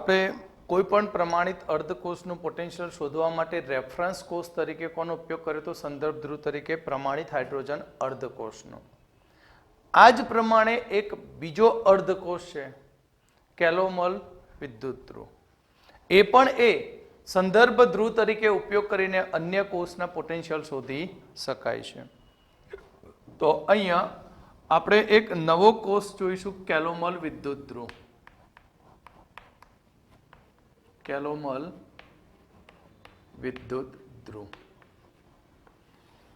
આપણે કોઈ પણ પ્રમાણિત અર્ધકોષનું પોટેન્શિયલ શોધવા માટે રેફરન્સ કોષ તરીકે કોનો ઉપયોગ કર્યો તો સંદર્ભ ધ્રુવ તરીકે પ્રમાણિત હાઇડ્રોજન અર્ધકોષનો. આ જ પ્રમાણે એક બીજો અર્ધકોષ છે કેલોમલ વિદ્યુત ધ્રુવ. એ પણ સંદર્ભ ધ્રુવ તરીકે ઉપયોગ કરીને અન્ય કોષના પોટેન્શિયલ શોધી શકાય છે. તો અહીંયા આપણે એક નવો કોષ જોઈશું કેલોમલ વિદ્યુત ધ્રુવ. કેલોમલ વિદ્યુત ધ્રુવ.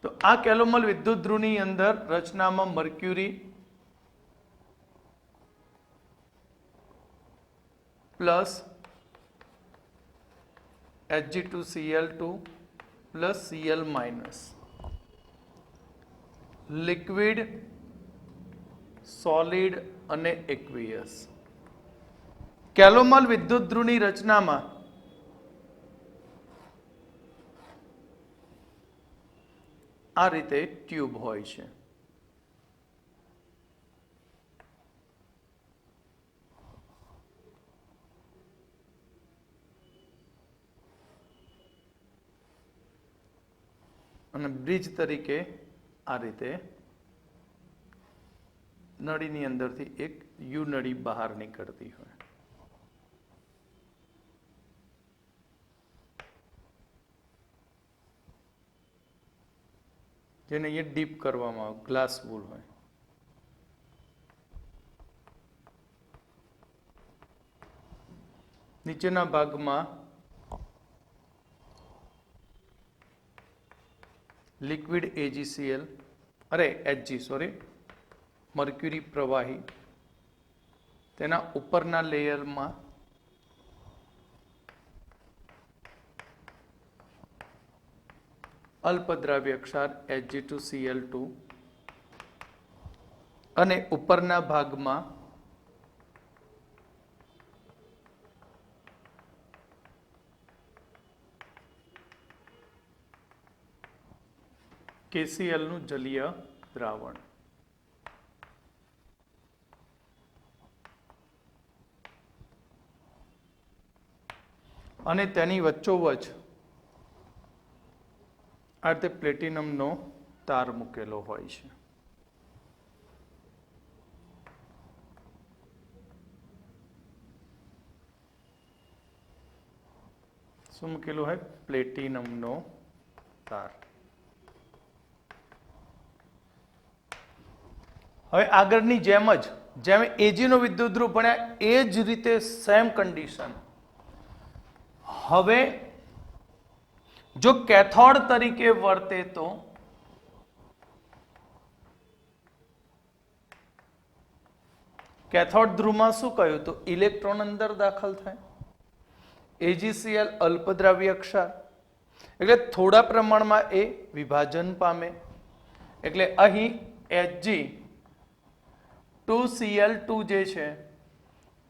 તો આ કેલોમલ વિદ્યુત ધ્રુવની અંદર રચનામાં mercury plus Hg2Cl2 plus Cl minus liquid, solid અને એક્વિયસ. કેલોમલ વિદ્યુત ધ્રુવની રચનામાં આ રીતે ટ્યુબ હોય છે. અને બ્રિજ તરીકે આ રીતે નળીની અંદરથી એક યુ નળી બહાર નીકળતી હોય. જેને અહીંયા ડીપ કરવામાં આવે, ગ્લાસ વૂલ હોય. નીચેના ભાગમાં લિક્વિડ AgCl મર્ક્યુરી પ્રવાહી, તેના ઉપરના લેયરમાં અલ્પદ્રાવ્ય ક્ષાર Hg2Cl2 અને ઉપરના ભાગમાં KCl નું જલીય દ્રાવણ. અને તેની વચ્ચોવચ આ રીતે પ્લેટિનમનો તાર મૂકેલો હોય છે. શું મૂકેલું હોય? પ્લેટિનમનો તાર. હવે આગળની જેમ એજીનો વિદ્યુત ધ્રુવ ભણ્યા એ જ રીતે સેમ કન્ડિશન. હવે જો કેથોડ તરીકે વર્તે તો કેથોડ ધ્રુવમાં શું કહ્યું? તો ઇલેક્ટ્રોન અંદર દાખલ થાય. AgCl અલ્પદ્રાવ્ય ક્ષાર એટલે થોડા પ્રમાણમાં એ વિભાજન પામે. એટલે અહીં Hg2Cl2 જે છે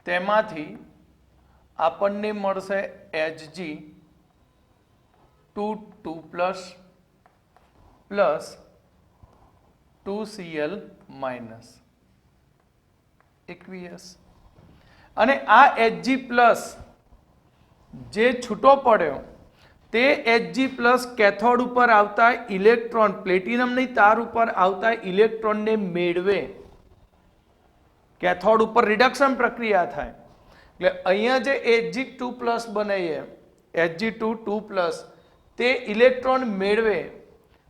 તેમાંથી આપણને મળશે Hg2 plus 2Cl minus aqueous. અને આ Hg પ્લસ જે છૂટો પડ્યો તે Hg પ્લસ કેથોડ ઉપર આવતા ઇલેક્ટ્રોન, પ્લેટિનમની તાર ઉપર આવતા ઇલેક્ટ્રોનને મેળવે. કેથોડ ઉપર રિડક્શન પ્રક્રિયા થાય એટલે અહીંયા જે Hg2 પ્લસ બને Hg2 પ્લસ તે ઇલેક્ટ્રોન મેળવે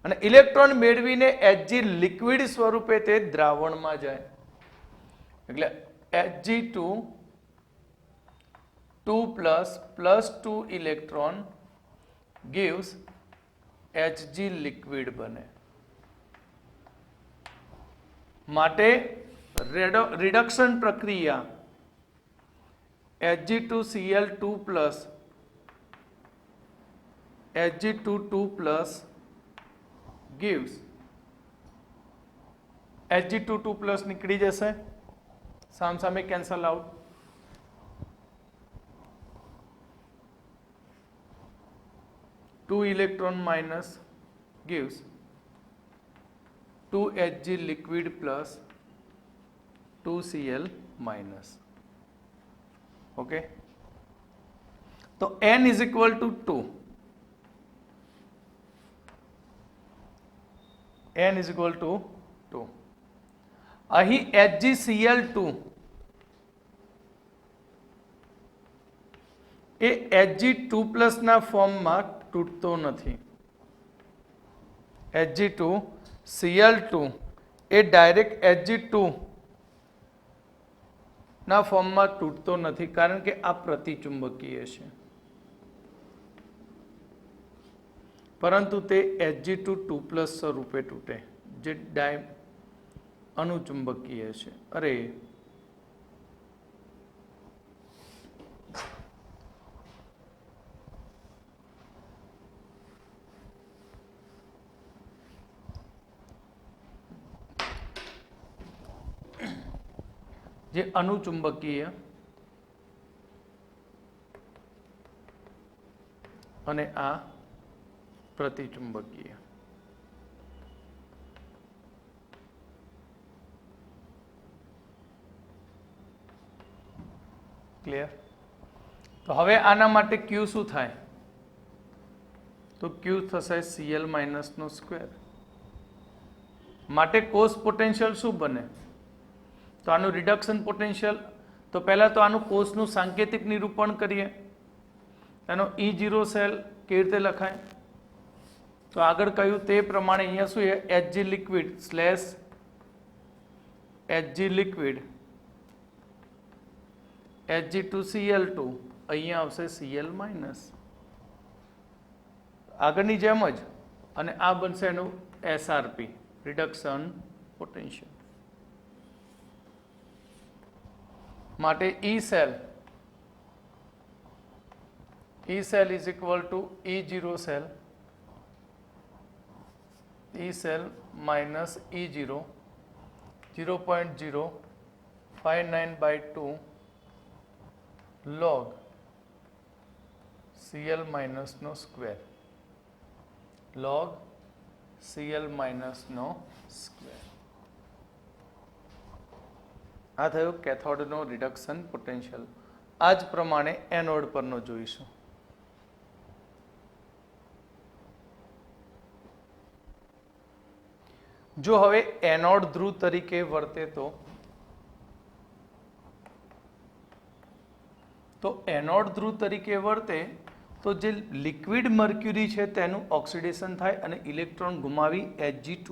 અને ઇલેક્ટ્રોન મેળવીને Hg લિક્વિડ સ્વરૂપે તે દ્રાવણમાં જાય. એટલે Hg2 plus 2 electron gives Hg liquid બને. માટે રિડક્શન પ્રક્રિયા Hg2Cl2 plus Hg2 plus gives Hg2 plus નીકળી જશે, સામસામે cancel out. Two electron minus gives 2 Hg liquid plus 2 Cl minus. Okay તો n is equal two 2, n is equal two 2. અહીં HgCl2 એ Hg2+ ના ફોર્મમાં તૂટતો નથી. Hg2Cl2 એ direct Hg2 ના ફોર્મમાં તૂટતો નથી, કારણ કે આ પ્રતિચુંબકીય છે, પરંતુ તે Hg2 સ્વરૂપે તૂટે, જે અનુચુંબકીય છે. અરે જે અનુચુંબકીય અને આ પ્રતિચુંબકીય. ક્લિયર? તો હવે આના માટે Q શું થાય? તો Q થશે Cl - નો સ્ક્વેર. માટે કોસ પોટેન્શિયલ શું બને? તો આનું રિડક્શન પોટેન્શિયલ, તો પહેલા તો આનું કોસનું સાંકેતિક નિરૂપણ કરીએ. એનો E0 સેલ કેવી રીતે લખાય? તો આગળ કહ્યું તે પ્રમાણે અહીંયા શું છે? Hg liquid slash Hg liquid Hg2Cl2, અહીંયા આવશે Cl માઇનસ, આગળની જેમ જ, અને આ બનશે એનું SRP, રિડક્શન પોટેન્શિયલ. માટે E cell is equal to E0 cell, E cell minus E0, 0.059/2 log Cl minus નો સ્ક્વેર, log Cl માઇનસ નો સ્ક્વેર. આ થયું કેથોડનો રિડક્શન પોટેન્શિયલ. આ જ પ્રમાણે એનોડ પરનો જોઈશું. જો હવે એનોડ ધ્રુવ તરીકે વર્તે તો એનોડ ધ્રુવ તરીકે વર્તે તો જે લિક્વિડ મર્ક્યુરી છે તેનું ઓક્સિડેશન થાય અને ઇલેક્ટ્રોન ગુમાવી Hg2+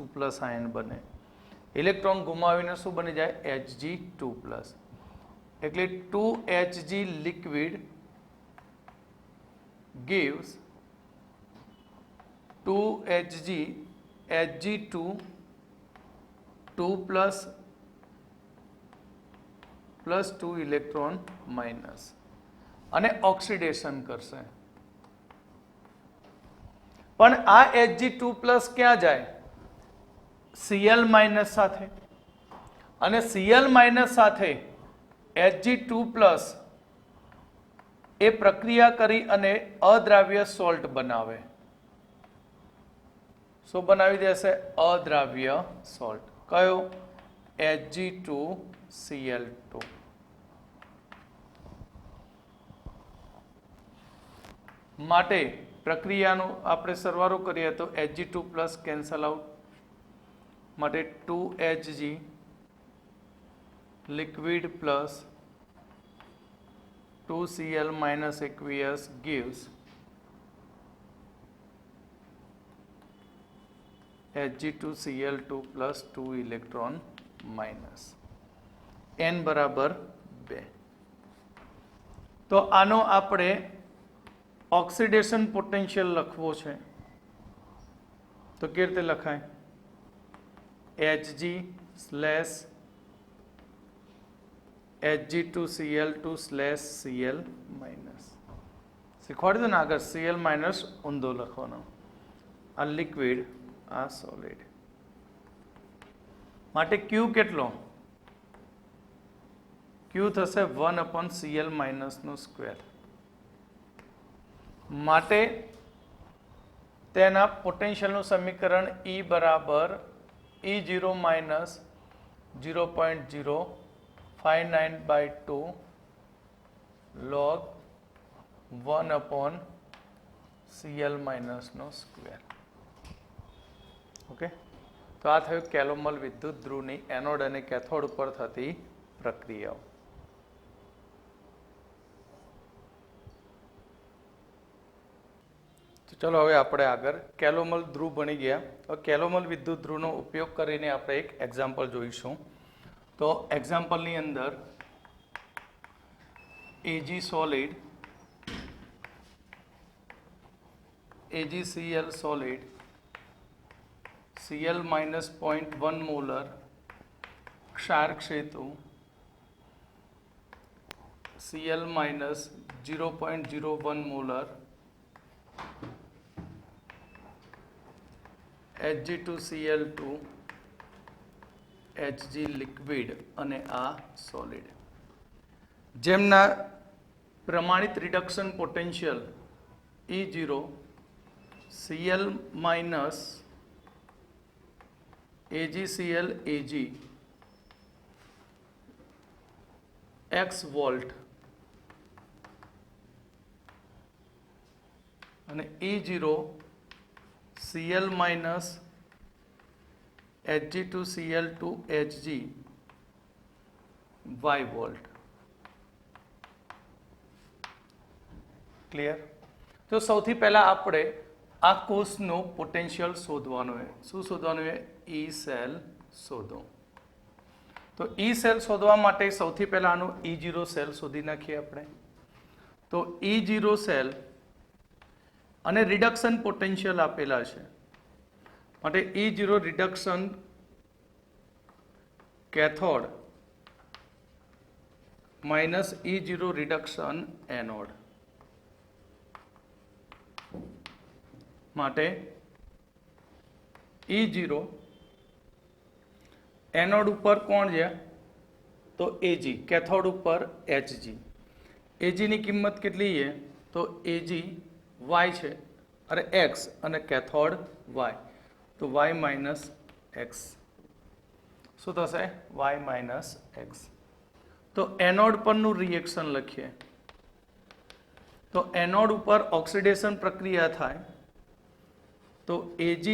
આયન બને. ઇલેક્ટ્રોન ગુમાવીને શું બની જાય? Hg2+. એટલે 2Hg liquid gives 2Hg Hg2 2+ +2 electron minus, અને ઓક્સિડેશન કરશે. પણ આ Hg2+ ક્યાં જાય? Cl માઇનસ સાથે, અને Cl માઇનસ સાથે Hg2+ એ પ્રક્રિયા કરી અને અદ્રાવ્ય સોલ્ટ બનાવે. શું બનાવી દેશે? અદ્રાવ્ય સોલ્ટ. કયો? Hg2Cl2. માટે પ્રક્રિયાનો આપણે સરવાળો કરીએ તો Hg2+ કેન્સલ આઉટ, માટે 2Hg liquid plus 2Cl minus aqueous gives Hg2Cl2 plus 2 electron minus. n બરાબર 2. તો આનો આપણે ઓક્સિડેશન પોટેન્શિયલ લખવો છે, તો કેવી રીતે લખાય? Hg slash Hg2Cl2 slash Cl minus. શીખવાડી દો ને આગળ, Cl માઇનસ ઊંધો લખવાનો. આ લિક્વિડ, આ સોલિડ. માટે Q કેટલો? Q થશે 1/Cl માઇનસ નો સ્ક્વેર. માટે તેના પોટેન્શિયલનું સમીકરણ E બરાબર E0 માઇનસ 0.059/2 log 1/Cl-નો સ્ક્વેર. ઓકે, તો આ થયું કેલોમલ વિદ્યુત ધ્રુવની એનોડ અને કેથોડ ઉપર થતી પ્રક્રિયાઓ. તો ચલો હવે આપણે આગળ કેલોમલ ધ્રુવ ભણી ગયા. હવે કેલોમલ વિદ્યુત ધ્રુવનો ઉપયોગ કરીને આપણે એક એક્ઝામ્પલ જોઈશું. તો એક્ઝામ્પલની અંદર AgCl solid Cl minus 0.1 molar ક્ષાર ક્ષેતુ Cl minus 0.01 molar Hg2Cl2 Hg liquid અને આ solid, જેમના પ્રમાણિત reduction potential E0 Cl minus AgCl Ag x volt અને E0 Cl minus Hg2Cl2 Hg y volt. Clear? તો સૌથી પહેલા આપણે આ કોષનું પોટેન્શિયલ શોધવાનું છે. શું શોધવાનું છે? ઈ સેલ શોધો. તો ઈ સેલ શોધવા માટે સૌથી પહેલા આનું E0 સેલ શોધી નાખીએ આપણે. તો E0 સેલ અને રિડક્શન પોટેન્શિયલ આપેલા છે માટે E0 reduction cathode minus E0 reduction anode. માટે E0 એનોડ ઉપર કોણ છે? તો Ag, કેથોડ ઉપર Hg. Ag ની કિંમત કેટલી છે? તો Ag y છે અરે x અને કેથોડ y, તો y માઇનસ એક્સ. શું થશે? y minus x. તો એનોડ પરનું રિએક્શન લખીએ. તો એનોડ ઉપર ઓક્સિડેશન પ્રક્રિયા થાય તો Ag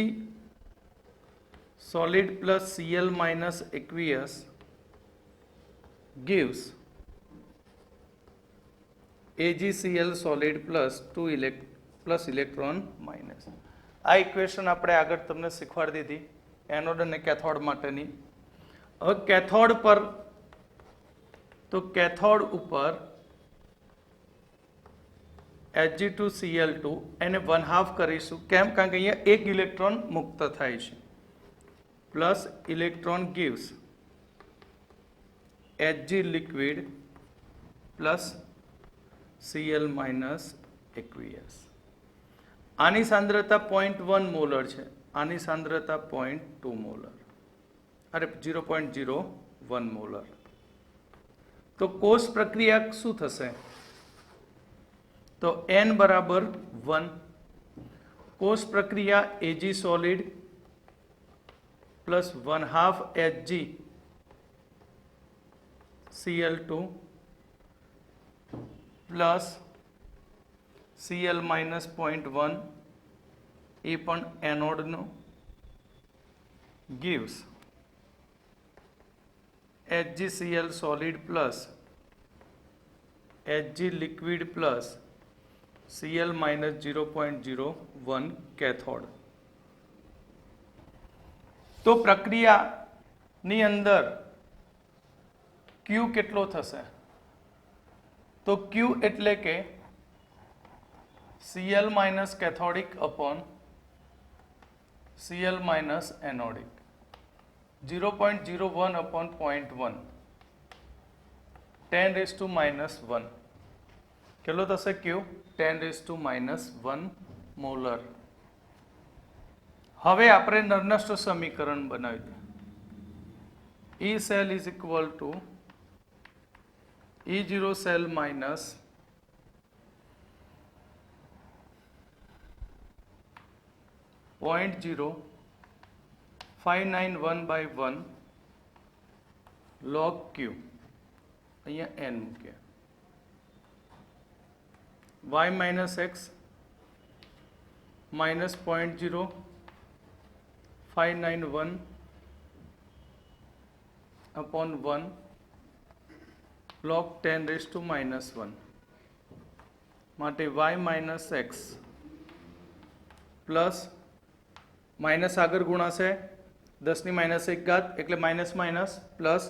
solid plus Cl minus aqueous gives AgCl solid plus 2 plus electron minus. આ ઇક્વેશન આપણે આગળ તમને શીખવાડી દીધી એનોડ અને કેથોડ માટેની. હવે કેથોડ પર, તો કેથોડ ઉપર Hg2Cl2 એને 1/2 કરીશું. કેમ? કારણ કે અહીંયા એક ઇલેક્ટ્રોન મુક્ત થાય છે. Plus electron gives Hg liquid plus Cl minus aqueous. આની સાંદ્રતા 0.1 મોલર છે, આની સાંદ્રતા 0.2 મોલર, અરે 0.01 મોલર. તો કોષ પ્રક્રિયા શું થશે? તો n બરાબર 1. કોષ પ્રક્રિયા Ag solid plus 1/2 Hg Cl2 plus Cl minus 0.1 એ પણ એનોડનો gives HgCl solid plus Hg liquid plus Cl minus 0.01 cathode. તો પ્રક્રિયાની અંદર Q કેટલો થશે? તો Q એટલે કે Cl minus cathodic upon Cl minus anodic, 0.01 upon 0.1, 10⁻⁻1. કેટલો થશે Q? 10⁻⁻1 મોલર. હવે આપણે નર્નસ્ટ સમીકરણ બનાવી દઈએ. E cell is equal to E0 cell minus .0591/1 log Q. અહીંયા n મૂકીએ y minus x minus 0.0591 upon 1 log 10 raised to minus 1 માટે y minus x plus minus આગળ ગુણાશે 10 ની માઇનસ 1 ઘાત એટલે માઇનસ માઇનસ પ્લસ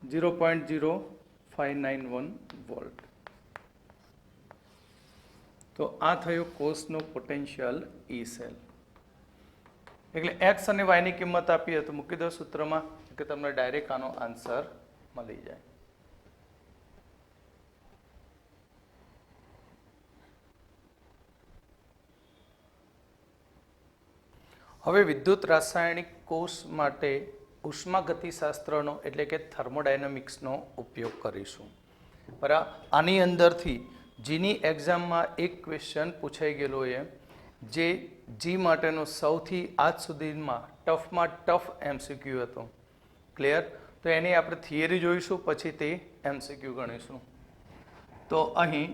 0.0591 વોલ્ટ. તો આ થયું કોષનું પોટેન્શિયલ ઈ સેલ. એટલે એક્સ અને વાયની કિંમત આપીએ તો મૂકી દો સૂત્રમાં કે તમને ડાયરેક્ટ આનો આન્સર મળી જાય. હવે વિદ્યુત રાસાયણિક કોષ માટે ઉષ્માગતિશાસ્ત્રનો એટલે કે થર્મોડાયનેમિક્સનો ઉપયોગ કરીશું. બરાબર. આની અંદરથી જીની એક્ઝામમાં એક ક્વેશ્ચન પૂછાઈ ગયેલો એ જે જી માટેનો સૌથી આજ સુધીમાં ટફમાં ટફ એમસીક્યુ હતો. ક્લિયર? તો એની આપણે થિયરી જોઈશું, પછી તે એમસીક્યુ ગણીશું. તો અહીં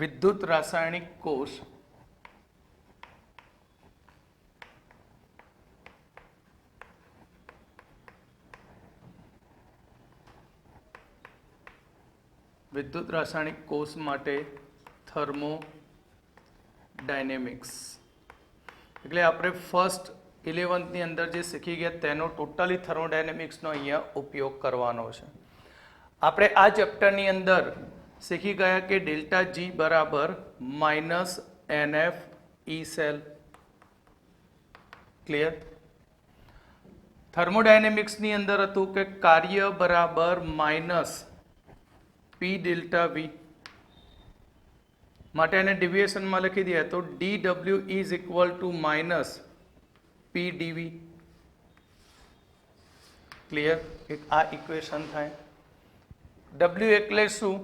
વિદ્યુત રાસાયણિક કોષ વિદ્યુત રાસાયણિક કોષ માટે થર્મોડાયનેમિક્સ એટલે આપણે ફર્સ્ટ 11th અંદર જે શીખી ગયા તેનો ટોટલી થર્મોડાયનેમિક્સનો અહીંયા ઉપયોગ કરવાનો છે. આપણે આ ચેપ્ટરની અંદર શીખી ગયા કે ડેલ્ટા જી બરાબર માઇનસ NF ઈ સેલ. ક્લિયર? થર્મોડાયનેમિક્સની અંદર હતું કે કાર્ય બરાબર માઇનસ પી ડેલ્ટા વી માટે એને ડેવિએશનમાં લખી દઈએ તો dw is equal to minus P ડીવી. Clear? આ ઇક્વેશન થાય. w એટલે શું?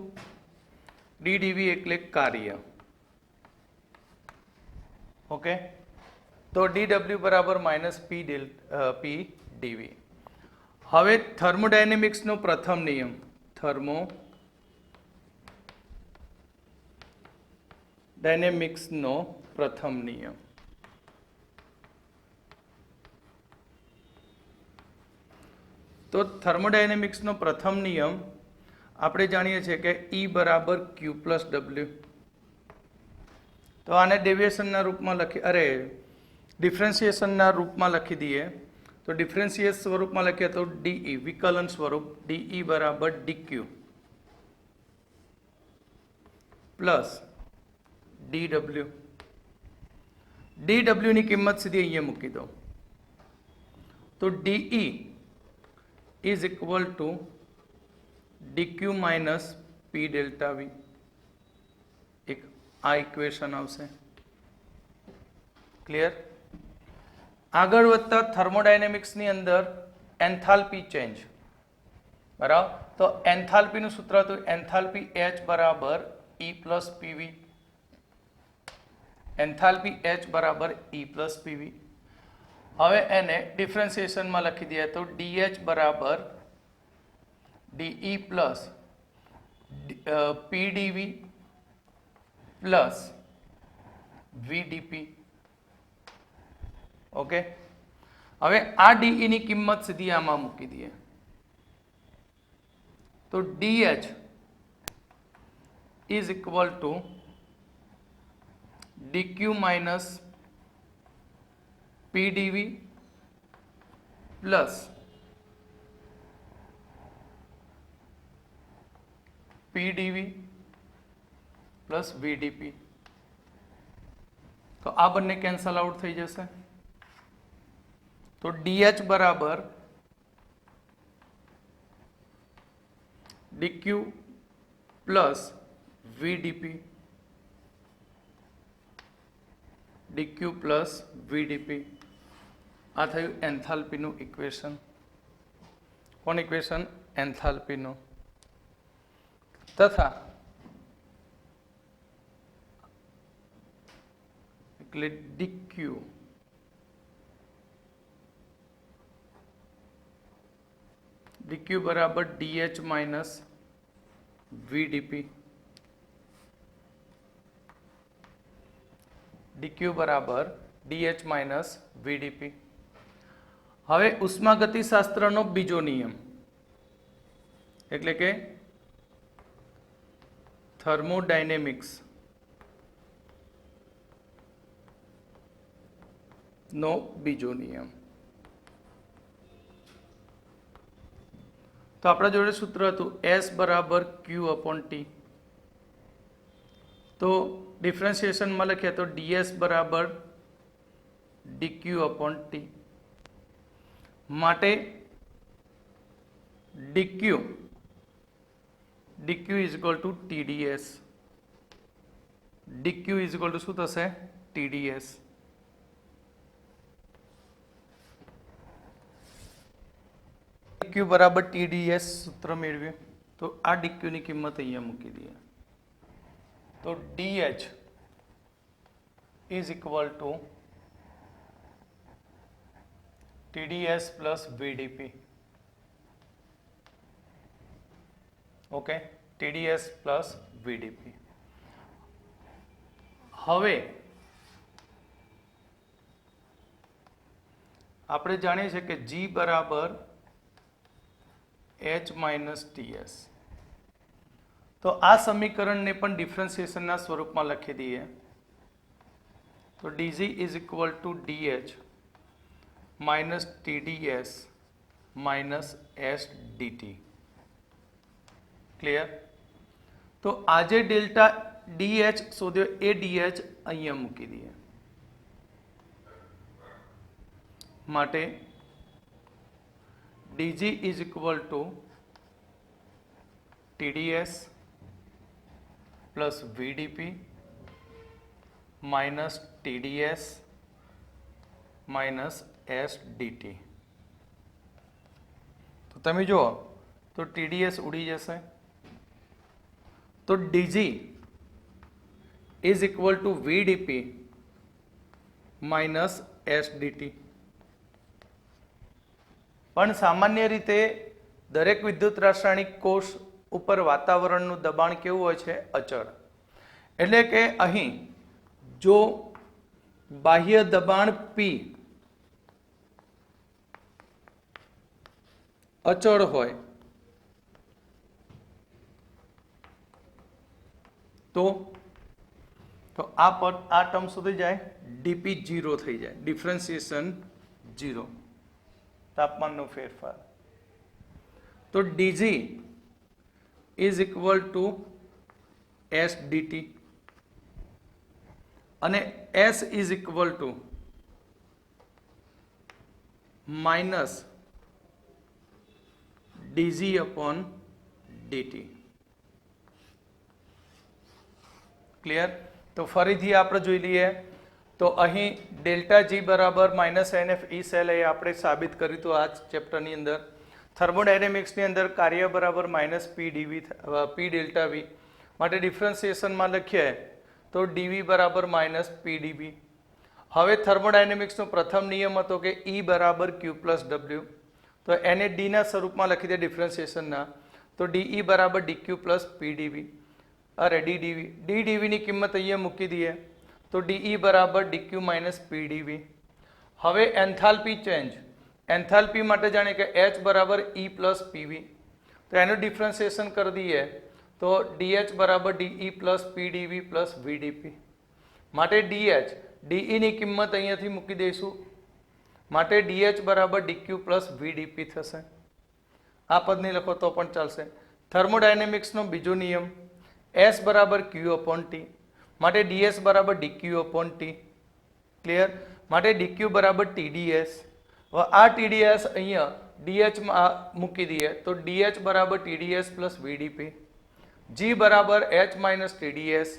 ddv એટલે કાર્ય. ઓકે, તો dw બરાબર માઇનસ પી ડીવી. હવે થર્મોડાયનેમિક્સનો પ્રથમ નિયમ ડાયનેમિક્સનો પ્રથમ નિયમ. તો થર્મોડાયનેમિક્સનો પ્રથમ નિયમ આપણે જાણીએ છીએ કે E બરાબર Q પ્લસ W. તો આને ડેવિએશનના રૂપમાં ડિફરન્સિએશનના રૂપમાં લખી દઈએ તો ડિફરન્સિએટ સ્વરૂપમાં લખીએ તો DE વિકલન સ્વરૂપ DE બરાબર DQ પ્લસ DW. DW ની કિંમત સીધી અહીંયા મૂકી દો તો DE is equal two DQ minus P delta V. એક આ ઇક્વેશન આવશે. ક્લિયર? આગળ વધતા થર્મોડાયનેમિક્સની અંદર એન્થાલ્પી ચેન્જ. બરાબર. તો એન્થાલ્પીનું સૂત્ર હતું એન્થાલ્પી H બરાબર E plus PV. Enthalpy H બરાબર E પ્લસ PV. હવે એને ડિફરન્સિએશનમાં લખી દઈએ તો DH બરાબર DE plus PDV plus VDP. Okay, હવે આ DE ની કિંમત સીધી આમાં મૂકી દઈએ તો DH is equal two DQ minus PDV plus PDV plus VDP. તો આ બંને કેન્સલ આઉટ થઈ જશે તો DH બરાબર DQ plus VDP DQ plus VDP. આ થયું એન્થાલ્પીનું ઇક્વેશન. કોણ ઇક્વેશન? એન્થાલ્પીનું. તથા એટલે DQ બરાબર DH માઇનસ VDP. dq બરાબર dh માઇનસ vdp. હવે ઉષ્માગતિશાસ્ત્રનો બીજો નિયમ એટલે કે થર્મોડાયનેમિક્સ નો બીજો નિયમ. તો આપણા જોડે સૂત્ર હતું S બરાબર Q અપોન T. તો ડિફરન્સિએશનમાં લખીએ તો ds બરાબર dq અપોન T. માટે dq is equal two TdS. dq is equal two શું થશે? TdS. dq બરાબર TdS સૂત્ર મેળવ્યું તો આ dq ની કિંમત અહીંયા મૂકી દઈએ. તો dH is equal two TdS plus VdP. Okay, TdS plus VdP. હવે આપણે જાણીએ છીએ કે G બરાબર H માઇનસ TS. તો આ સમીકરણને પણ ડિફરન્સિએશનના સ્વરૂપમાં લખી દઈએ તો dg is equal two dH minus TdS minus S dt. Clear? તો આજે ડેલ્ટા DH શોધ્યો એ DH અહીંયા મૂકી દઈએ. માટે dg is equal two TdS plus VdP minus TdS minus S dt. તો તમે જુઓ તો TdS ઉડી જશે. તો dg is equal two VdP minus S dt. પણ સામાન્ય રીતે દરેક વિદ્યુત રાસાયણિક કોષ ઉપર વાતાવરણનું દબાણ કેવું હોય છે? અચળ. એટલે કે અહીં જો બાહ્ય દબાણ P અચળ હોય તો આ ટર્મ સુધી જાય, dp 0 થઈ જાય, ડિફરન્સિએશન 0, તાપમાનનો ફેરફાર. તો dg is equal two S dt અને S is equal to minus dg upon dt. Clear? તો ફરીથી આપણે જોઈ લઈએ તો અહીં ડેલ્ટા G બરાબર માઇનસ NF E સેલ એ આપણે સાબિત કર્યું હતું આ ચેપ્ટરની અંદર. થર્મોડાયનેમિક્સની અંદર કાર્ય બરાબર માઇનસ P ડેલ્ટા V. માટે ડિફરન્સિએશનમાં લખીએ તો dV બરાબર માઇનસ PdV. હવે થર્મોડાયનેમિક્સનો પ્રથમ નિયમ હતો કે E બરાબર Q પ્લસ W. તો એને ડીના સ્વરૂપમાં લખી દે ડિફરન્સિએશનના. તો DE બરાબર DQ પ્લસ PdV. અરે DdV ની કિંમત અહીંયા મૂકી દઈએ તો DE બરાબર DQ માઇનસ PdV. હવે એન્થાલ્પી ચેન્જ, એન્થાલ્પી માટે જાણે કે H બરાબર E પ્લસ PV. તો એનું ડિફરન્સિએશન કરી દઈએ તો DH બરાબર DE plus PdV plus VdP. માટે DH DE ની કિંમત અહીંયાથી મૂકી દઈશું. માટે DH બરાબર DQ પ્લસ VdP થશે. આ પદ નહીં લખો તો પણ ચાલશે. થર્મોડાયનેમિક્સનો બીજો નિયમ S બરાબર Q અપોન T. માટે DS બરાબર DQ અપોન T. ક્લિયર? માટે DQ બરાબર TdS. હવે આ TdS અહીંયા DH માં મૂકી દઈએ તો DH બરાબર TdS પ્લસ VdP. G બરાબર H માઇનસ TdS.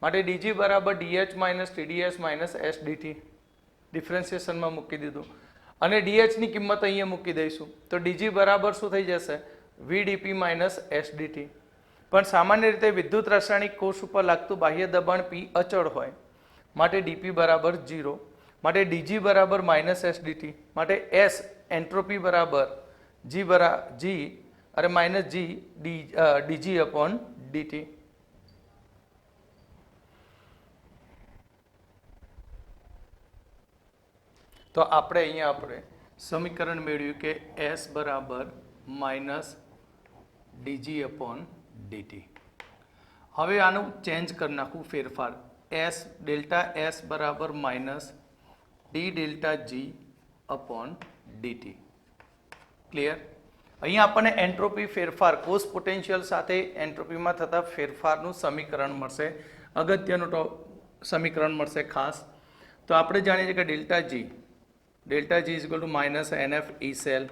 માટે DG બરાબર DH minus TdS minus S dt. ડિફરન્સિએશનમાં મૂકી દીધું અને DH ની કિંમત અહીંયા મૂકી દઈશું તો DG બરાબર શું થઈ જશે? VdP minus S dt. પણ સામાન્ય રીતે વિદ્યુત રાસાયણિક કોષ ઉપર લાગતું બાહ્ય દબાણ P અચળ હોય માટે DP બરાબર 0. માટે DG બરાબર માઇનસ S dt. માટે S એન્ટ્રોપી બરાબર minus G DG upon DT. તો આપણે અહીંયા આપણે સમીકરણ મેળવ્યું કે S બરાબર માઇનસ ડીજી અપોન ડીટી. હવે આનું ચેન્જ કરી નાખું, ફેરફાર. એસ ડેલ્ટા એસ બરાબર minus D delta G upon DT. Clear? અહીંયા આપણને એન્ટ્રોપી ફેરફાર, કોષ પોટેન્શિયલ સાથે એન્ટ્રોપીમાં થતા ફેરફારનું સમીકરણ મળશે. અગત્યનું સમીકરણ મળશે ખાસ. તો આપણે જાણીએ છીએ કે delta G is equal to minus NF E cell.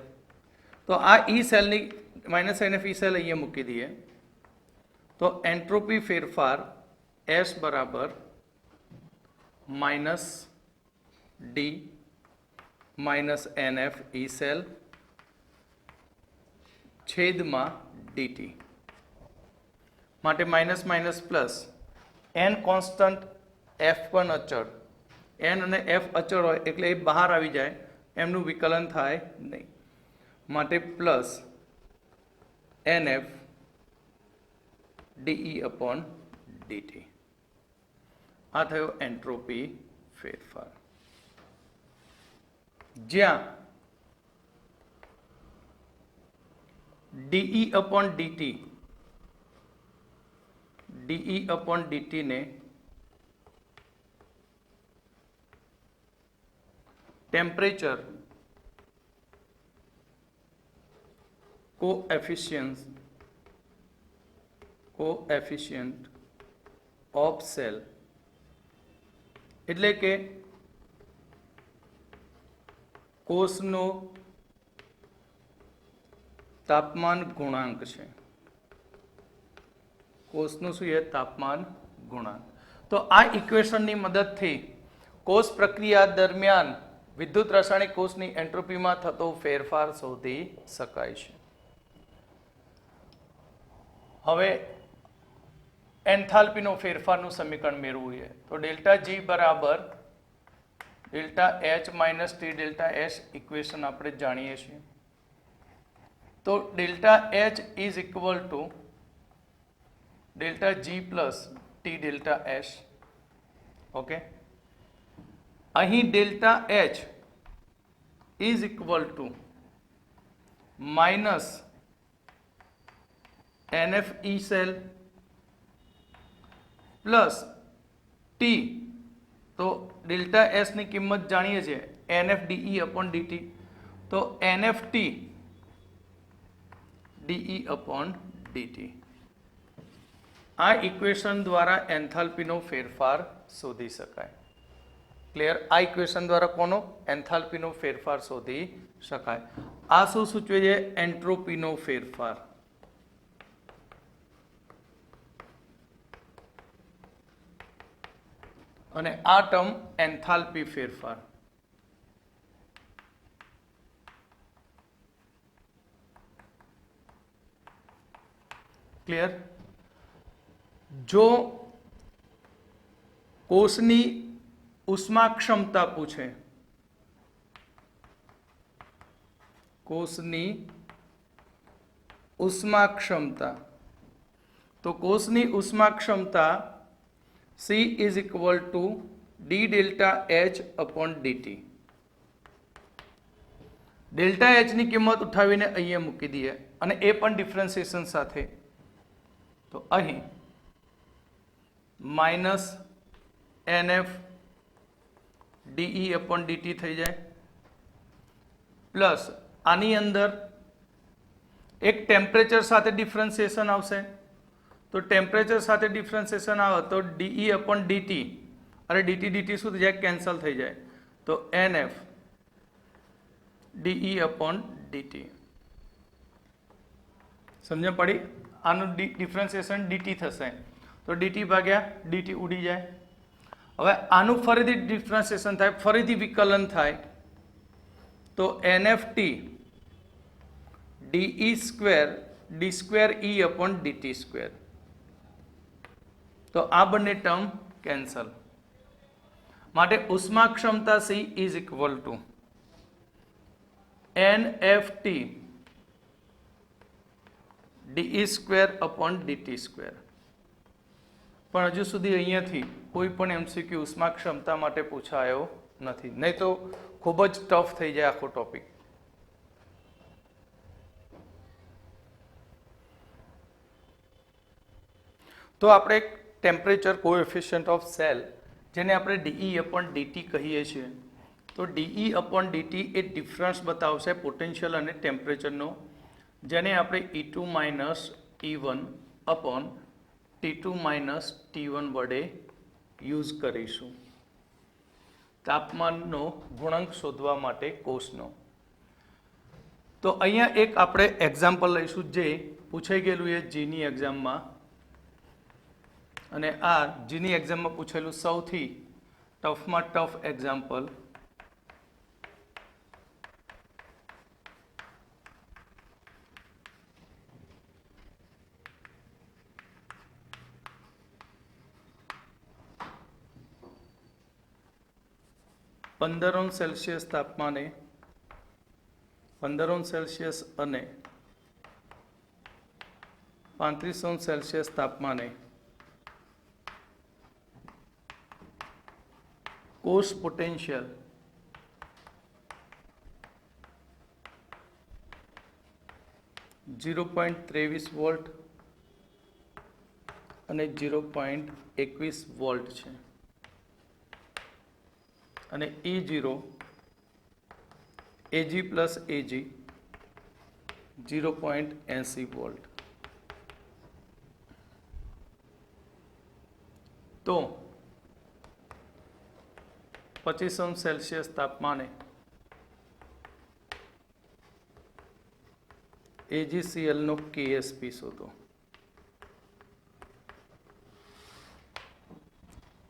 તો આ ઈ સેલની માઇનસ એનએફ ઈ સેલ અહીંયા મૂકી દઈએ. તો એન્ટ્રોપી ફેરફાર એસ બરાબર minus D minus NF E cell છેદમાં ડીટી. માટે minus minus plus, N constant, F પણ અચળ. એન અને એફ અચળ હોય એટલે એ બહાર આવી જાય, એમનું વિકલન થાય નહીં. માટે plus N F DE upon DT. આ થયો એન્ટ્રોપી ફેરફાર. જ્યાં ડીઈ અપોન ડીટી ને ટેમ્પરેચર કોએફિશિયન્ટ ઓફ સેલ, એટલે કે કોષનો તાપમાન ગુણાંક છે. કોષનું શું છે? તાપમાન ગુણાંક. તો આ ઇક્વેશનની મદદથી કોષ પ્રક્રિયા દરમિયાન વિદ્યુત રાસાયણિક કોષની એન્ટ્રોપીમાં થતો ફેરફાર શોધી શકાય છે. હવે એન્થાલ્પીનો ફેરફારનું સમીકરણ મેળવવું છે. તો ડેલ્ટા જી બરાબર delta H minus T delta S equation આપણે જાણીએ છીએ. તો delta H is equal to delta G plus T delta S. Okay, અહીં delta H is equal to minus NF E cell plus T. તો delta S ની કિંમત જાણીએ છીએ, એનએફ ડીઈ અપોન ડીટી. તો NF T DE upon DT. આ equation દ્વારા એન્થાલ્પીનો ફેરફાર શોધી શકાય. ક્લિયર? આ ઇક્વેશન દ્વારા કોનો? એન્થાલ્પીનો ફેરફાર શોધી શકાય. આ શું સૂચવે છે? એન્ટ્રોપીનો ફેરફાર. અને આ ટર્મ એન્થાલ્પી ફેરફાર. ક્લિયર? જો કોષની ઉષ્મા ક્ષમતા પૂછે, કોષની ઉષ્મા ક્ષમતા, તો કોષની ઉષ્મા ક્ષમતા C is equal to D delta H upon DT. Delta H ની કિંમત ઉઠાવીને અહીંયા મૂકી દઈએ અને એ પણ ડિફરન્સિએશન સાથે. તો અહીં minus NF DE upon DT થઈ જાય, પ્લસ આની અંદર એક ટેમ્પરેચર સાથે ડિફરન્સિએશન આવશે. તો ટેમ્પરેચર સાથે ડિફરન્સિએશન આવે તો ડીઈ અપોન ડીટી, અરે ડીટી ડીટી શું થઈ જાય? કેન્સલ થઈ જાય. તો એનએફ ડીઈ અપોન ડીટી. સમજણ પડી? આનું ડિફરન્સિએશન ડીટી થશે તો ડીટી ભાગ્યા ડીટી ઉડી જાય. હવે આનું ફરીથી ડિફરન્સિએશન થાય, ફરીથી વિકલન થાય. તો NF T DE square D square E upon DT square. તો આ બંને ટર્મ કેન્સલ. માટે ઉષ્મા ક્ષમતા C is equal to NFT DE square upon DT square. પણ હજુ સુધી અહીંયાથી કોઈ પણ MCQ ઉષ્મા ક્ષમતા માટે પૂછાયો નથી. નહીં તો ખૂબ જ ટફ થઈ જાય આખો ટોપિક. તો આપણે ટેમ્પરેચર કોએફિશિયન્ટ ઓફ સેલ, જેને આપણે ડીઈ અપોન ડીટી કહીએ છીએ, તો ડીઈ અપોન ડીટી એ ડિફરન્સ બતાવશે પોટેન્શિયલ અને ટેમ્પરેચરનો, જેને આપણે E2 minus E1 upon T2 minus T1 વડે યુઝ કરીશું તાપમાનનો ગુણાંક શોધવા માટે કોષનો. તો અહીંયા એક આપણે એક્ઝામ્પલ લઈશું જે પૂછાઈ ગયેલું એ જીની એક્ઝામમાં, અને આ જીની એક્ઝામમાં પૂછેલું સૌથી ટફમાં ટફ એક્ઝામ્પલ. -15°C તાપમાને 15°C અને 35°C તાપમાને કોષ પોટેન્શિયલ .23 વોલ્ટ અને 0.21 વોલ્ટ છે, અને E0 Ag plus Ag 0.80 volt. તો 25°C તાપમાને AgCl નો KSP શોધો.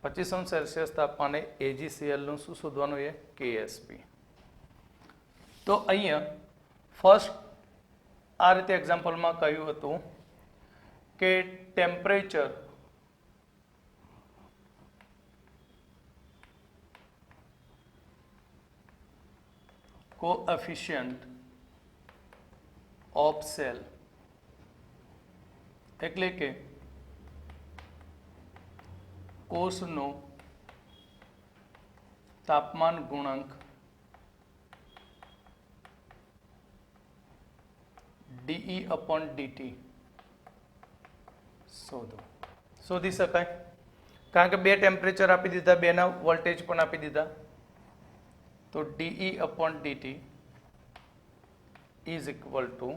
25°C તાપમાને AgCl નું શું શોધવાનું છે? KSP. તો અહીંયા ફર્સ્ટ આ રીતે એક્ઝામ્પલમાં કહ્યું હતું કે ટેમ્પરેચર કોએફિશિયન્ટ ઓફ સેલ, એટલે કે કોષનો તાપમાન ગુણાંક ડીઈ અપોન ડીટી શોધો. શોધી શકાય કારણ કે બે ટેમ્પરેચર આપી દીધા, બેના વોલ્ટેજ પણ આપી દીધા. તો DE upon DT is equal two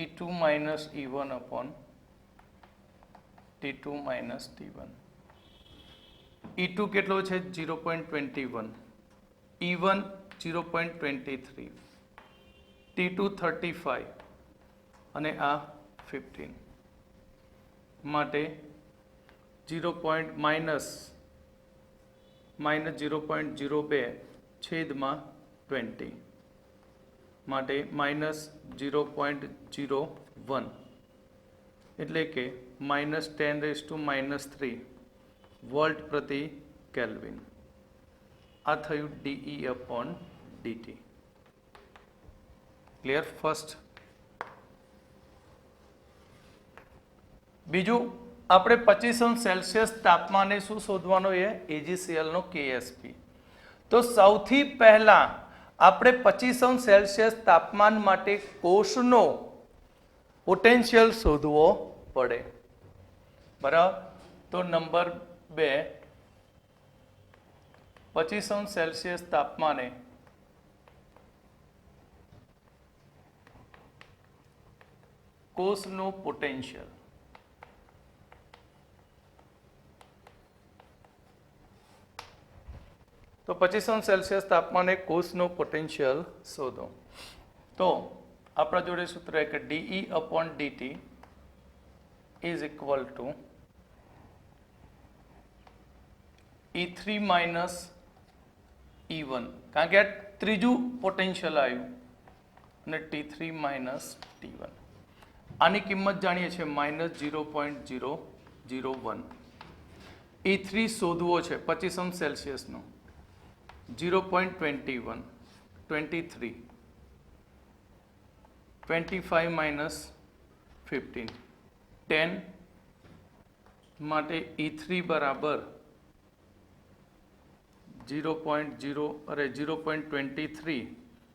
E2 minus E1 upon T2 minus T1. E2 કેટલો છે? 0.21, E1 0.23, T2 35 અને આ 15 માટે -0.02 છેદમાં 20 માટે -0.01, એટલે કે -10⁻³ વોલ્ટ પ્રતિ કેલ્વિન. આ થયું DE upon DT. Clear? First. બીજું આપણે 25°C તાપમાને શું શોધવાનો છે? AgCl નો KSP. તો સૌથી પહેલા આપણે 25°C તાપમાન માટે કોષનો પોટેન્શિયલ શોધવો પડે. બરાબર? તો નંબર 2, 25°C તાપમાને કોષનું પોટેન્શિયલ. તો 25°C તાપમાને કોષનો પોટેન્શિયલ શોધો. તો આપણા જોડે સૂત્ર કે DE upon DT is equal two E3 minus E1, કારણ કે આ ત્રીજું પોટેન્શિયલ આવ્યું, અને T3 માઇનસ T1. આની કિંમત જાણીએ છીએ -0.001. E3 શોધવો છે 25°C નો. 0.21, 23, 25 minus 15, 10 માટે E3 બરાબર 0.23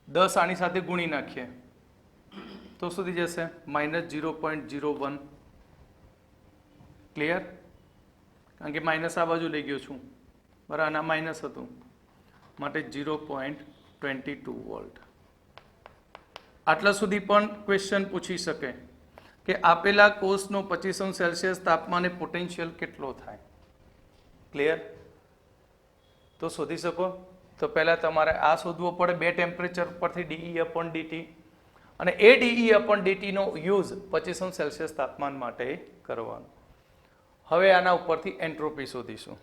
10 આની સાથે ગુણી નાખીએ તો સુધી જશે -0.01. ક્લિયર? કારણ કે માઇનસ આ બાજુ લઈ ગયો છું, બરાબર, આના માઇનસ હતું માટે 0.22 વોલ્ટ. આટલા સુધી પણ ક્વેશ્ચન પૂછી શકે કે આપેલા કોષનો 25°C તાપમાને પોટેન્શિયલ કેટલો થાય. ક્લિયર? તો શોધી શકો. તો પહેલાં તમારે આ શોધવો પડે બે ટેમ્પરેચર પરથી dE/dt, અને એ dE/dt નો યુઝ 25°C તાપમાન માટે કરવાનો. હવે આના ઉપરથી એન્ટ્રોપી શોધીશું.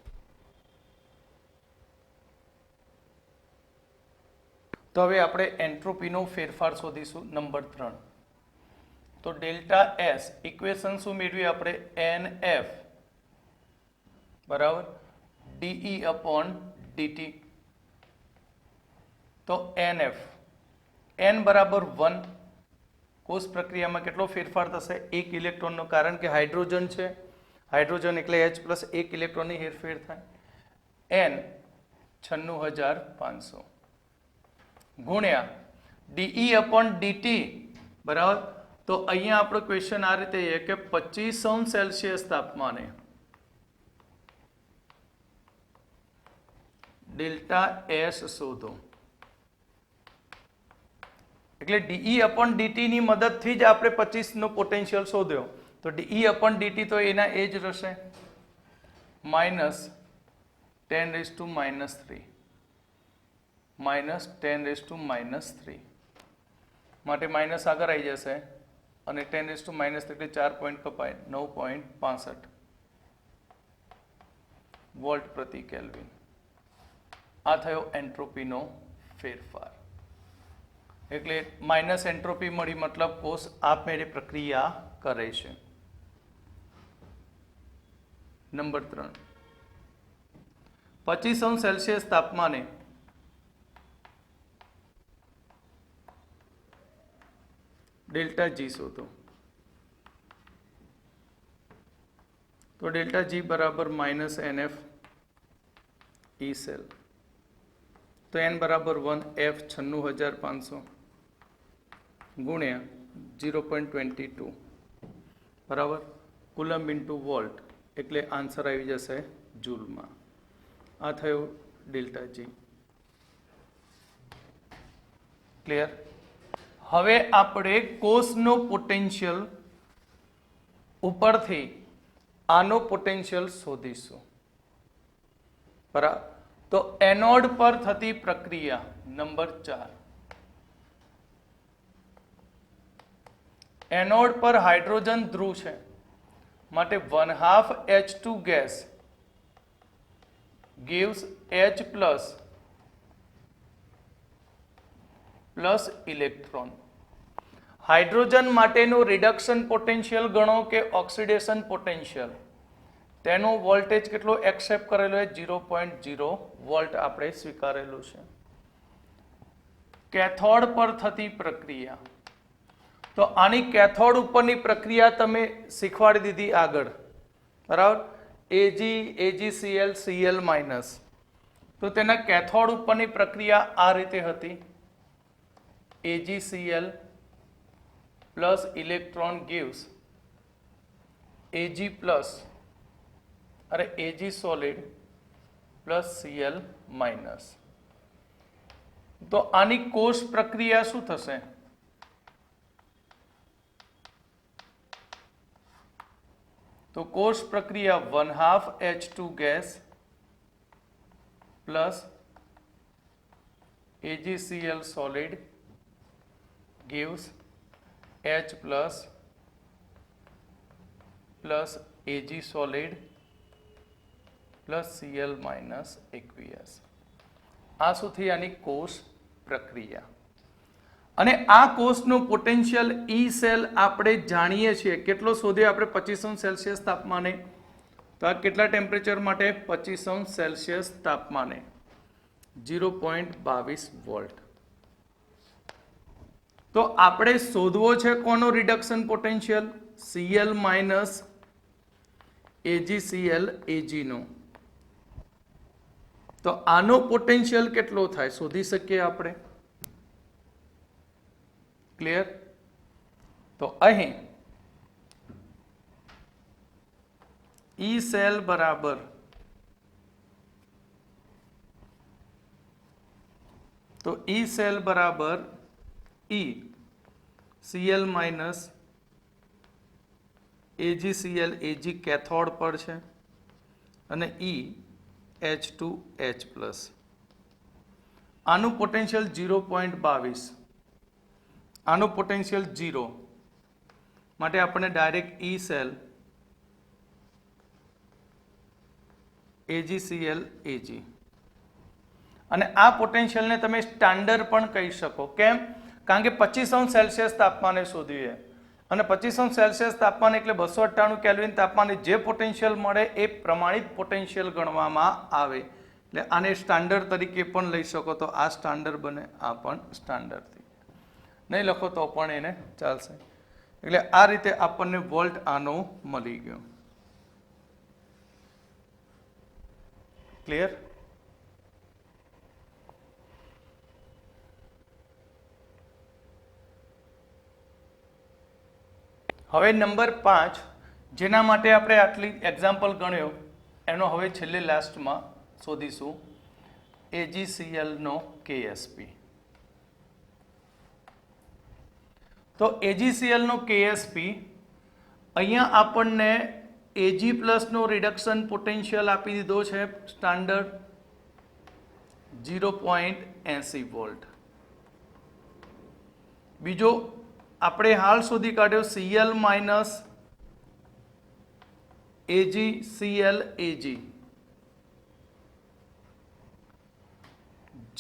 તો હવે આપણે એન્ટ્રોપીનો ફેરફાર શોધીશું. નંબર 3. તો ડેલ્ટા એસ ઇક્વેશન શું મેળવી આપણે? NF બરાબર dE/dt. તો NF n બરાબર 1. કોષ પ્રક્રિયામાં કેટલો ફેરફાર થશે? 1 ઇલેક્ટ્રોનનો, કારણ કે હાઇડ્રોજન છે, હાઇડ્રોજન એટલે H પ્લસ 1 ઇલેક્ટ્રોનની હેરફેર થાય. n 96,500 ગુણ્યા dE/dt બરાબર. તો અહીંયા આપણો ક્વેશ્ચન આ રીતે છે કે 25°C તાપમાને ડેલ્ટા એસ શોધો. એટલે dE/dt ની મદદથી જ આપણે 25 નો પોટેન્શિયલ શોધ્યો. તો dE/dt તો એના એ જ રહેશે -10⁻³ -10⁻³ માટે માઇનસ આગળ આવી જશે અને 10⁻³ એટલે 4 પોઈન્ટ કપાય 9.65 વોલ્ટ પ્રતિ કેલ્વિન. આ થયો એન્ટ્રોપીનો ફેરફાર. એટલે માઇનસ એન્ટ્રોપી મળી, મતલબ કોષ આપમેળે પ્રક્રિયા કરે છે. નંબર 3. 25°C તાપમાને ડેલ્ટા જી શોધો. તો ડેલ્ટા જી બરાબર -NF E સેલ. તો n બરાબર 1, F 96,500 ગુણ્યા 0.22 બરાબર કુલમ્બ ઇન્ટુ વોલ્ટ, એટલે આન્સર આવી જશે જૂલમાં. આ થયો ડેલ્ટા જી. ક્લિયર? હવે આપણે કોષનો પોટેન્શિયલ ઉપરથી આનો પોટેન્શિયલ શોધીશું. બરાબર. તો એનોડ પર થતી પ્રક્રિયા નંબર 4. એનોડ પર હાઇડ્રોજન ધ્રુવ છે માટે 1/2 H2 gas gives H plus electron. Hydrogen માટેનું રિડક્શન પોટેન્શિયલ ગણો કે ઓક્સિડેશન પોટેન્શિયલ. તેનો વોલ્ટેજ કેટલો એક્સેપ્ટ કરેલો છે? 0.0 વોલ્ટ આપણે સ્વીકારેલું છે. કેથોડ પર થતી પ્રક્રિયા. તો આની કેથોડ ઉપરની પ્રક્રિયા તમે શીખવાડી દીધી આગળ, બરાબર. AgCl Cl minus. તો તેના કેથોડ ઉપરની પ્રક્રિયા આ રીતે હતી. AgCl plus electron gives Ag plus અરે Ag solid plus Cl minus. તો આની કોષ પ્રક્રિયા શું થશે? તો કોષ પ્રક્રિયા 1/2 H2 gas plus AgCl solid gives H plus Ag solid plus Cl minus aqueous. આ શું થઈ? આની કોષ પ્રક્રિયા. અને આ કોષનું પોટેન્શિયલ E સેલ આપણે જાણીએ છીએ. કેટલો શોધ્યો આપણે? 25°C તાપમાને. તો આ કેટલા ટેમ્પરેચર માટે? 25°C તાપમાને 0.22 વોલ્ટ. તો આપણે શોધવો છે કોનો reduction potential? Cl minus AgCl Ag નો. તો આનો પોટેન્શિયલ કેટલો થાય શોધી શકીએ આપણે. ક્લિયર? તો અહીં ઈ સેલ બરાબર ઈ સેલ બરાબર E CL minus AgCl Ag cathode પર છે અને ઈ H2H+. આનું પોટેન્શિયલ 0.22, આનું પોટેન્શિયલ 0 માટે આપણે ડાયરેક્ટ ઈ સેલ AgCl Ag અને આ પોટેન્શિયલને તમે સ્ટાન્ડર્ડ પણ કહી શકો. કેમ? કારણ કે 25°C તાપમાને શોધ્યું અને 25°C તાપમાન એટલે 298 કેલ્વિન તાપમાને જે પોટેન્શિયલ મળે એ પ્રમાણિત પોટેન્શિયલ ગણવામાં આવે. એટલે આને સ્ટાન્ડર્ડ તરીકે પણ લઈ શકો. તો આ સ્ટાન્ડર્ડ બને, આ પણ સ્ટાન્ડર્ડ. નહીં લખો તો પણ એને ચાલશે. એટલે આ રીતે આપણને વોલ્ટ આનો મળી ગયો. ક્લિયર? હવે નંબર 5 જેના માટે આપણે આટલી એક્ઝામ્પલ ગણ્યો એનો હવે છેલ્લે લાસ્ટમાં શોધીશું AgCl નો KSP. તો AgCl નો KSP અહીંયા આપણને Ag+ નો રિડક્શન પોટેન્શિયલ આપી દીધો છે સ્ટાન્ડર્ડ 0.80 વોલ્ટ. બીજો આપણે હાલ શોધી કાઢ્યો Cl minus AgCl Ag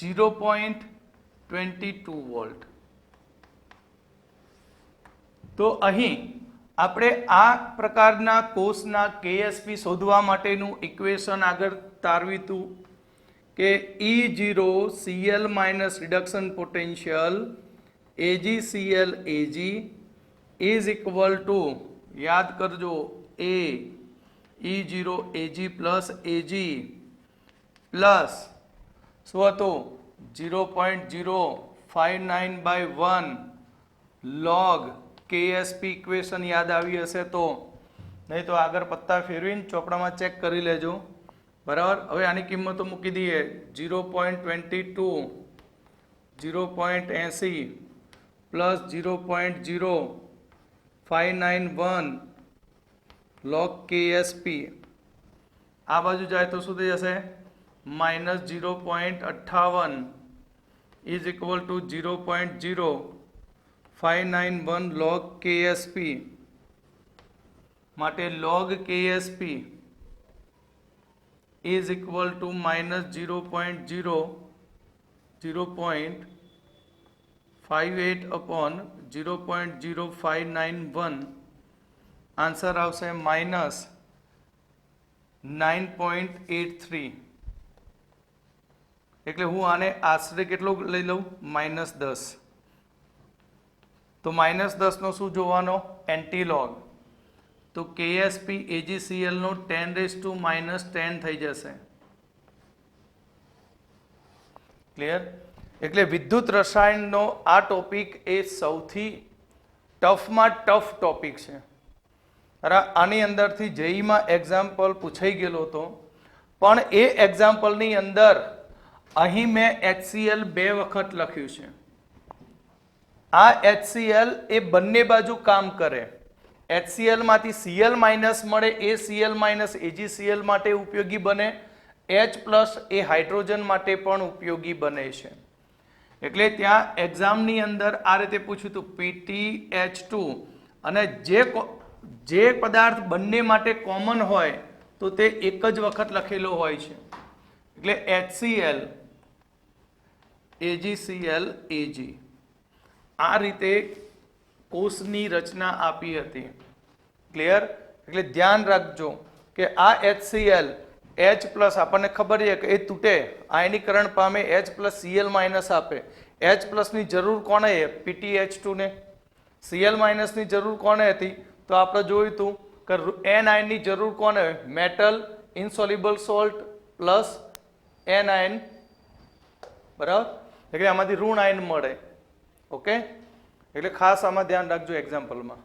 0.22 volt. તો અહીં આપણે આ પ્રકારના કોષના KSP શોધવા માટેનું ઇક્વેશન આગળ તારવ્યું હતું કે E0 Cl minus reduction potential AgCl Ag is equal to, યાદ કરજો, A E0 Ag plus Ag plus શું હતું 0.059/1 log KSP ઇક્વેશન યાદ આવી હશે તો, નહીં તો આગળ પત્તા ફેરવીને ચોપડામાં ચેક કરી લેજો. બરાબર? હવે આની કિંમતો મૂકી દઈએ 0.22 0.80 પ્લસ 0.0591 log KSP. આ બાજુ જાય તો શું થઈ જશે? Minus 0.58 is equal two 0.0591 log KSP. માટે log KSP is equal to minus 0.58 upon 0.0591. Answer આવશે માઇનસ 9.83. એટલે હું આને આશરે કેટલો લઈ લઉં? -10. તો -10 નો શું જોવાનો? એન્ટીલોગ. તો KSP AgCl નો 10⁻⁻10 થઈ જશે. ક્લિયર? એટલે વિદ્યુત રસાયણનો આ ટોપિક એ સૌથી ટફમાં ટફ ટોપિક છે. આની અંદરથી જેઈમાં એક્ઝામ્પલ પૂછાઈ ગયેલો હતો, પણ એ એક્ઝામ્પલની અંદર અહીં મેં HCl 2 વખત લખ્યું છે. આ HCl એ બંને બાજુ કામ કરે. HCl માંથી Cl માઇનસ મળે, એ Cl માઇનસ AgCl માટે ઉપયોગી બને, H+ એ હાઇડ્રોજન માટે પણ ઉપયોગી બને છે. એટલે ત્યાં એક્ઝામની અંદર આ રીતે પૂછ્યું હતું PTH2, અને જે પદાર્થ બંને માટે કોમન હોય તો તે એક જ વખત લખેલો હોય છે. એટલે HCl AgCl Ag. આ રીતે કોષની રચના આપી હતી. ક્લિયર? એટલે ધ્યાન રાખજો કે આ HCl H+ આપણને ખબર છે કે એ તૂટે, આયનીકરણ પામે, H+ Cl માઇનસ આપે. H+ ની જરૂર કોને? PTH2 ને. Cl માઇનસ ની જરૂર કોને હતી? તો આપણે જોયું હતું કે N આયનની જરૂર કોને? Metal, insoluble salt plus N ion, બરાબર, એટલે આમાંથી ઋણ આયન મળે. ઓકે, એટલે ખાસ આમાં ધ્યાન રાખજો એક્ઝામ્પલમાં.